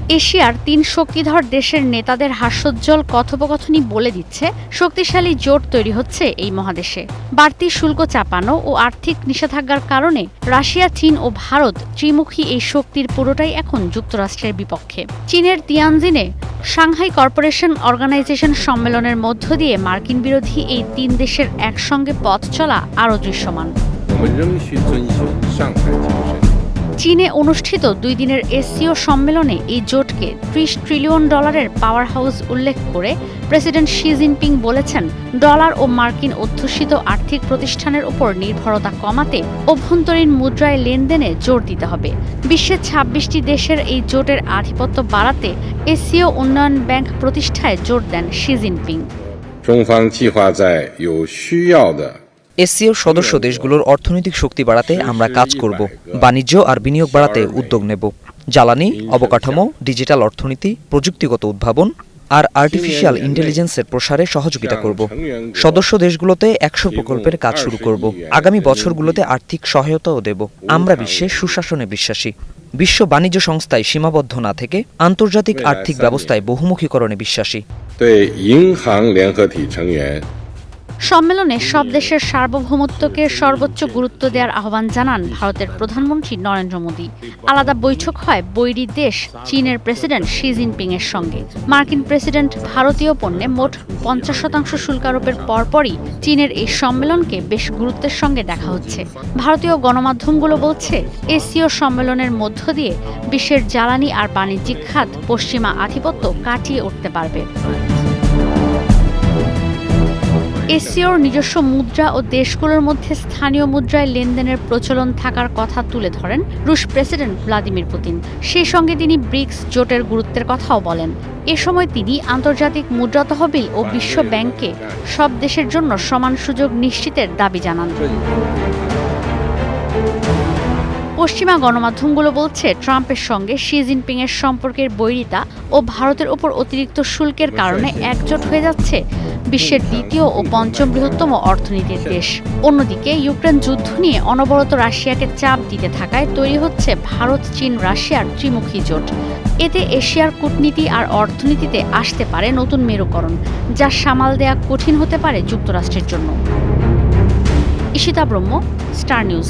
এশিয়ার ৩ শক্তিধর দেশের নেতাদের হাস্যোজ্জ্বল কথোপকথনই বলে দিচ্ছে শক্তিশালী জোট তৈরি হচ্ছে এই মহাদেশে। বাড়তি শুল্ক চাপানো ও আর্থিক নিষেধাজ্ঞার কারণে রাশিয়া, চীন ও ভারত ত্রিমুখী এই শক্তির পুরোটাই এখন যুক্তরাষ্ট্রের বিপক্ষে। চীনের তিয়ানজিনে সাংহাই কর্পোরেশন অর্গানাইজেশন সম্মেলনের মধ্য দিয়ে মার্কিন বিরোধী এই ৩ দেশের একসঙ্গে পথ চলা আরও দৃশ্যমান। চীনে অনুষ্ঠিত ২ দিনের এসসিও সম্মেলনে এই জোটকে $৩০ ট্রিলিয়ন পাওয়ার হাউস উল্লেখ করে প্রেসিডেন্ট শি জিনপিং বলেছেন, ডলার ও মার্কিন অধ্যুষিত আর্থিক প্রতিষ্ঠানের উপর নির্ভরতা কমাতে অভ্যন্তরীণ মুদ্রায় লেনদেনে জোর দিতে হবে। বিশ্বের ২৬টি দেশের এই জোটের আধিপত্য বাড়াতে এসসিও উন্নয়ন ব্যাংক প্রতিষ্ঠায় জোর দেন শি জিনপিং। এসসিও সদস্য দেশগুলোর অর্থনৈতিক শক্তি বাড়াতে আমরা কাজ করব, বাণিজ্য আর বিনিয়োগ বাড়াতে উদ্যোগ নেব, জ্বালানি, অবকাঠামো, ডিজিটাল অর্থনীতি, প্রযুক্তিগত উদ্ভাবন আর আর্টিফিশিয়াল ইন্টেলিজেন্সের প্রসারে সহযোগিতা করব। সদস্য দেশগুলোতে ১০০ প্রকল্পের কাজ শুরু করব। আগামী বছরগুলোতে আর্থিক সহায়তাও দেব। আমরা বিশ্বে সুশাসনে বিশ্বাসী। বিশ্ব বাণিজ্য সংস্থায় সীমাবদ্ধ না থেকে আন্তর্জাতিক আর্থিক ব্যবস্থায় বহুমুখীকরণে বিশ্বাসী। সম্মেলনে সব দেশের সার্বভৌমত্বকে সর্বোচ্চ গুরুত্ব দেওয়ার আহ্বান জানান ভারতের প্রধানমন্ত্রী নরেন্দ্র মোদী। আলাদা বৈঠক হয় বৈরী দেশ চীনের প্রেসিডেন্ট শি জিনপিং এর সঙ্গে। মার্কিন প্রেসিডেন্ট ভারতীয় পণ্যে মোট ৫০% শুল্ক আরোপের পরপরই চীনের এই সম্মেলনকে বেশ গুরুত্বের সঙ্গে দেখা হচ্ছে। ভারতীয় গণমাধ্যমগুলো বলছে, এসসিও সম্মেলনের মধ্য দিয়ে বিশ্বের জ্বালানি আর বাণিজ্যিক খাত পশ্চিমা আধিপত্য কাটিয়ে উঠতে পারবে। এসসিওর নিজস্ব মুদ্রা ও দেশগুলোর মধ্যে স্থানীয় মুদ্রায় লেনদেনের প্রচলন থাকার কথা তুলে ধরেন রুশ প্রেসিডেন্ট ভ্লাদিমির পুতিন। সেই সঙ্গে তিনি ব্রিক্স জোটের গুরুত্বের কথাও বলেন। এ সময় তিনি আন্তর্জাতিক মুদ্রা তহবিল ও বিশ্ব ব্যাংককে সব দেশের জন্য সমান সুযোগ নিশ্চিতের দাবি জানান। পশ্চিমা গণমাধ্যমগুলো বলছে, ট্রাম্পের সঙ্গে শি জিনপিং এর সম্পর্কের বৈরিতা ও ভারতের উপর অতিরিক্ত শুল্কের কারণে একজোট হয়ে যাচ্ছে বিশ্বের দ্বিতীয় ও পঞ্চম বৃহত্তম অর্থনীতির দেশ। অন্যদিকে ইউক্রেন যুদ্ধ নিয়ে অনবরত রাশিয়াকে চাপ দিতে থাকায় তৈরি হচ্ছে ভারত, চীন, রাশিয়ার ত্রিমুখী জোট। এতে এশিয়ার কূটনীতি আর অর্থনীতিতে আসতে পারে নতুন মেরুকরণ, যা সামাল দেয়া কঠিন হতে পারে যুক্তরাষ্ট্রের জন্য। ঈশিতা ব্রহ্ম, স্টার নিউজ।